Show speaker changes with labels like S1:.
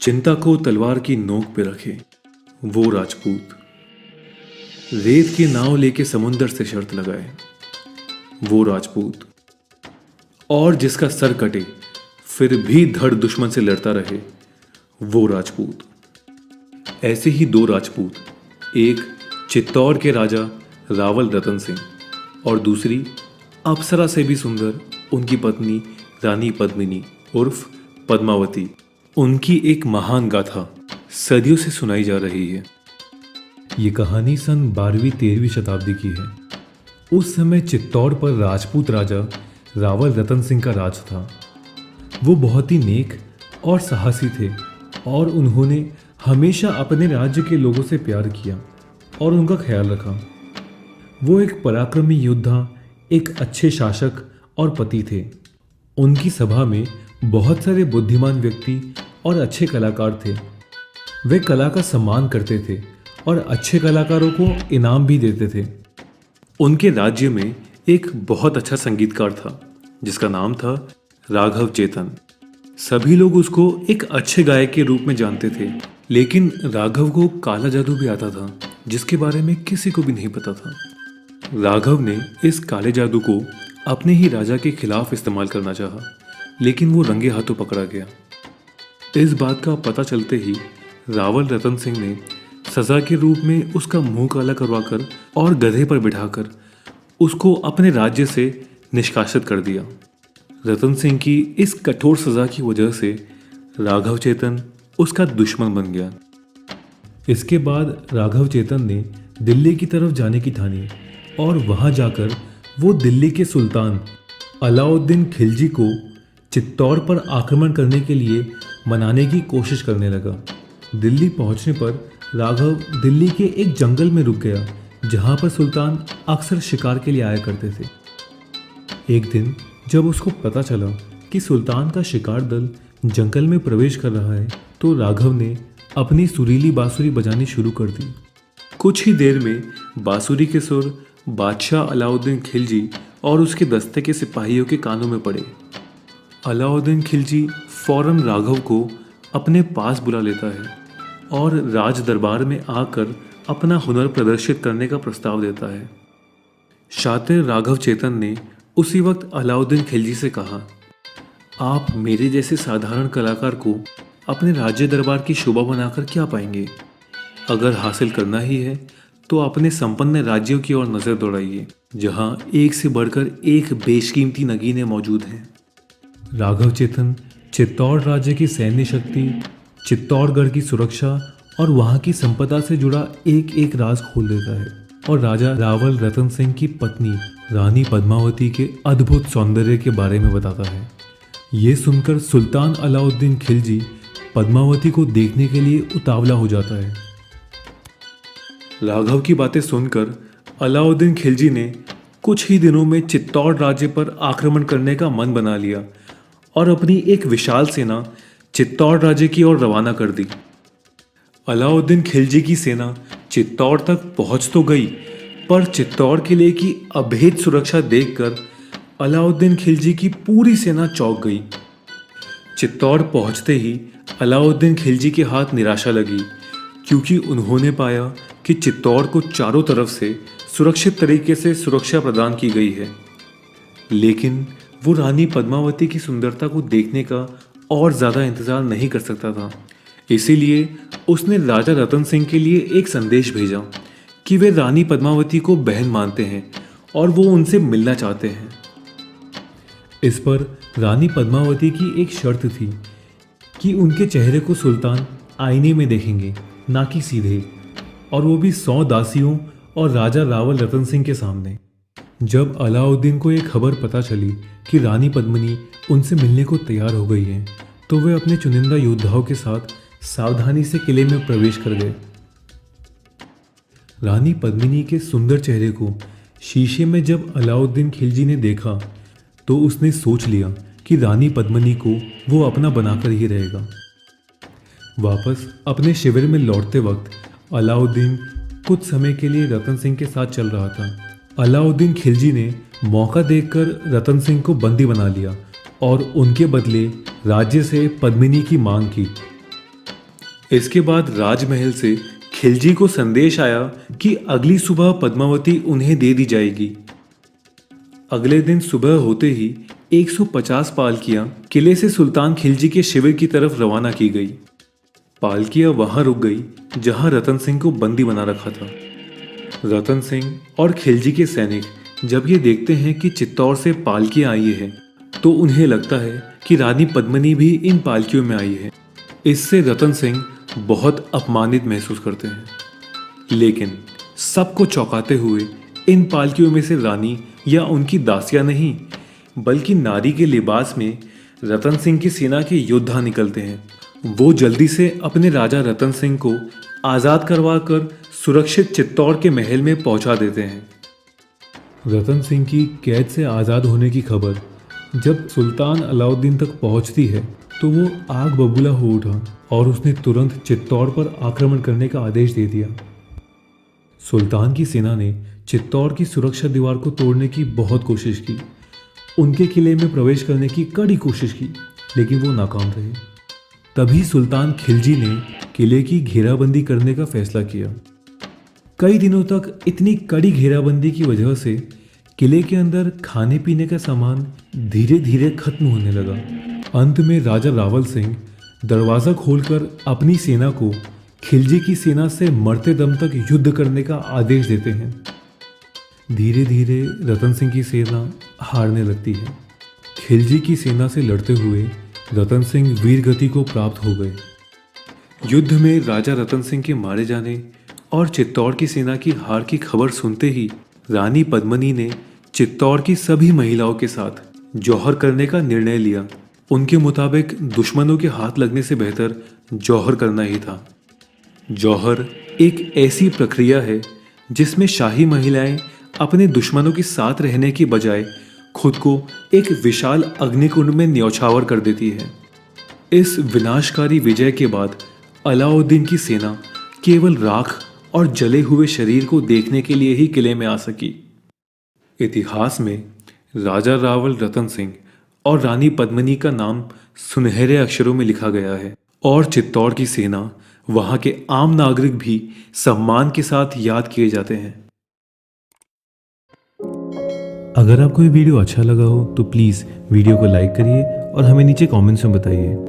S1: चिंता को तलवार की नोक पे रखे वो राजपूत, रेत की नाव लेके समुंदर से शर्त लगाए वो राजपूत, और जिसका सर कटे फिर भी धड़ दुश्मन से लड़ता रहे वो राजपूत। ऐसे ही दो राजपूत, एक चित्तौड़ के राजा रावल रतन सिंह और दूसरी अप्सरा से भी सुंदर उनकी पत्नी रानी पद्मिनी उर्फ पद्मावती। उनकी एक महान गाथा सदियों से सुनाई जा रही है। ये कहानी सन 12वीं-13वीं शताब्दी की है। उस समय चित्तौड़ पर राजपूत राजा रावल रतन सिंह का राज था। वो बहुत ही नेक और साहसी थे और उन्होंने हमेशा अपने राज्य के लोगों से प्यार किया और उनका ख्याल रखा। वो एक पराक्रमी योद्धा, एक अच्छे शासक और पति थे। उनकी सभा में बहुत सारे बुद्धिमान व्यक्ति और अच्छे कलाकार थे। वे कला का सम्मान करते थे और अच्छे कलाकारों को इनाम भी देते थे। उनके राज्य में एक बहुत अच्छा संगीतकार था जिसका नाम था राघव चेतन। सभी लोग उसको एक अच्छे गायक के रूप में जानते थे, लेकिन राघव को काला जादू भी आता था जिसके बारे में किसी को भी नहीं पता था। राघव ने इस काले जादू को अपने ही राजा के खिलाफ इस्तेमाल करना चाहा, लेकिन वो रंगे हाथों पकड़ा गया। इस बात का पता चलते ही रावल रतन सिंह ने सजा के रूप में उसका मुंह काला करवाकर और गधे पर बिठाकर उसको अपने राज्य से निष्कासित कर दिया। रतन सिंह की इस कठोर सजा की वजह से राघव चेतन उसका दुश्मन बन गया। इसके बाद राघव चेतन ने दिल्ली की तरफ जाने की ठानी और वहां जाकर वो दिल्ली के सुल्तान अलाउद्दीन खिलजी को चित्तौड़ पर आक्रमण करने के लिए मनाने की कोशिश करने लगा। दिल्ली पहुंचने पर राघव दिल्ली के एक जंगल में रुक गया जहां पर सुल्तान अक्सर शिकार के लिए आया करते थे। एक दिन जब उसको पता चला कि सुल्तान का शिकार दल जंगल में प्रवेश कर रहा है, तो राघव ने अपनी सुरीली बांसुरी बजानी शुरू कर दी। कुछ ही देर में बांसुरी के सुर बादशाह अलाउद्दीन खिलजी और उसके दस्ते के सिपाहियों के कानों में पड़े। अलाउद्दीन खिलजी फौरन राघव को अपने पास बुला लेता है और राज दरबार में आकर अपना हुनर प्रदर्शित करने का प्रस्ताव देता है। शातिर राघव चेतन ने उसी वक्त अलाउद्दीन खिलजी से कहा, आप मेरे जैसे साधारण कलाकार को अपने राज्य दरबार की शोभा बनाकर क्या पाएंगे? अगर हासिल करना ही है तो अपने संपन्न राज्यों की ओर नजर दौड़ाइए जहां एक से बढ़कर एक बेशकीमती नगीने मौजूद हैं। राघव चेतन चित्तौड़ राज्य की सैन्य शक्ति, चित्तौड़गढ़ की सुरक्षा और वहां की संपदा से जुड़ा एक एक राज खोल देता है और राजा रावल रतन सिंह की पत्नी रानी पद्मावती के अद्भुत सौंदर्य के बारे में बताता है। ये सुनकर सुल्तान अलाउद्दीन खिलजी पद्मावती को देखने के लिए उतावला हो जाता है। राघव की बातें सुनकर अलाउद्दीन खिलजी ने कुछ ही दिनों में चित्तौड़ राज्य पर आक्रमण करने का मन बना लिया और अपनी एक विशाल सेना चित्तौड़ राज्य की ओर रवाना कर दी। अलाउद्दीन खिलजी की सेना चित्तौड़ तक पहुंच तो गई, पर चित्तौड़ किले की अभेद सुरक्षा देखकर अलाउद्दीन खिलजी की पूरी सेना चौंक गई। चित्तौड़ पहुंचते ही अलाउद्दीन खिलजी के हाथ निराशा लगी, क्योंकि उन्होंने पाया कि चित्तौड़ को चारों तरफ से सुरक्षित तरीके से सुरक्षा प्रदान की गई है, लेकिन वो रानी पद्मावती की सुंदरता को देखने का और ज़्यादा इंतज़ार नहीं कर सकता था। इसीलिए उसने राजा रतन सिंह के लिए एक संदेश भेजा कि वे रानी पद्मावती को बहन मानते हैं और वो उनसे मिलना चाहते हैं। इस पर रानी पद्मावती की एक शर्त थी कि उनके चेहरे को सुल्तान आईने में देखेंगे, ना कि सीधे, और वो भी 100 दासियों और राजा रावल रतन सिंह के सामने। जब अलाउद्दीन को ये खबर पता चली कि रानी पद्मिनी उनसे मिलने को तैयार हो गई है, तो वे अपने चुनिंदा योद्धाओं के साथ सावधानी से किले में प्रवेश कर गए। रानी पद्मिनी के सुंदर चेहरे को शीशे में जब अलाउद्दीन खिलजी ने देखा, तो उसने सोच लिया कि रानी पद्मिनी को वो अपना बनाकर ही रहेगा। वापस अपने शिविर में लौटते वक्त अलाउद्दीन कुछ समय के लिए रतन सिंह के साथ चल रहा था। अलाउद्दीन खिलजी ने मौका देखकर रतन सिंह को बंदी बना लिया और उनके बदले राज्य से पद्मिनी की मांग की। इसके बाद राजमहल से खिलजी को संदेश आया कि अगली सुबह पद्मावती उन्हें दे दी जाएगी। अगले दिन सुबह होते ही 150 पालकियां किले से सुल्तान खिलजी के शिविर की तरफ रवाना की गई। पालकियां वहां रुक गई जहां रतन सिंह को बंदी बना रखा था। रतन सिंह और खिलजी के सैनिक जब ये देखते हैं कि चित्तौड़ से पालकियां आई है तो उन्हें लगता है कि रानी पद्मिनी भी इन पालकियों में आई है। इससे रतन सिंह बहुत अपमानित महसूस करते हैं। लेकिन सबको चौंकाते हुए इन पालकियों में से रानी या उनकी दासियां नहीं बल्कि नारी के लिबास में रतन सिंह की सेना के योद्धा निकलते हैं। वो जल्दी से अपने राजा रतन सिंह को आज़ाद करवा कर सुरक्षित चित्तौड़ के महल में पहुंचा देते हैं। रतन सिंह की कैद से आज़ाद होने की खबर जब सुल्तान अलाउद्दीन तक पहुंचती है तो वो आग बबूला हो उठा और उसने तुरंत चित्तौड़ पर आक्रमण करने का आदेश दे दिया। सुल्तान की सेना ने चित्तौड़ की सुरक्षा दीवार को तोड़ने की बहुत कोशिश की, उनके किले में प्रवेश करने की कड़ी कोशिश की, लेकिन वो नाकाम रहे। तभी सुल्तान खिलजी ने किले की घेराबंदी करने का फैसला किया। कई दिनों तक इतनी कड़ी घेराबंदी की वजह से किले के अंदर खाने पीने का सामान धीरे धीरे खत्म होने लगा। अंत में राजा रावल सिंह दरवाज़ा खोलकर अपनी सेना को खिलजी की सेना से मरते दम तक युद्ध करने का आदेश देते हैं। धीरे धीरे रतन सिंह की सेना हारने लगती है। खिलजी की सेना से लड़ते हुए रतन सिंह वीर गति को प्राप्त हो गए। युद्ध में राजा रतन सिंह के मारे जाने और चित्तौड़ की सेना की हार की खबर सुनते ही रानी पद्मिनी ने चित्तौड़ की सभी महिलाओं के साथ जौहर करने का निर्णय लिया। उनके मुताबिक दुश्मनों के हाथ लगने से बेहतर जौहर करना ही था। जौहर एक ऐसी प्रक्रिया है जिसमें शाही महिलाएं अपने दुश्मनों के साथ रहने की बजाय खुद को एक विशाल अग्निकुंड में न्यौछावर कर देती है। इस विनाशकारी विजय के बाद अलाउद्दीन की सेना केवल राख और जले हुए शरीर को देखने के लिए ही किले में आ सकी। इतिहास में राजा रावल रतन सिंह और रानी पद्मिनी का नाम सुनहरे अक्षरों में लिखा गया है और चित्तौड़ की सेना, वहां के आम नागरिक भी सम्मान के साथ याद किए जाते हैं। अगर आपको ये वीडियो अच्छा लगा हो तो प्लीज़ वीडियो को लाइक करिए और हमें नीचे कमेंट्स में बताइए।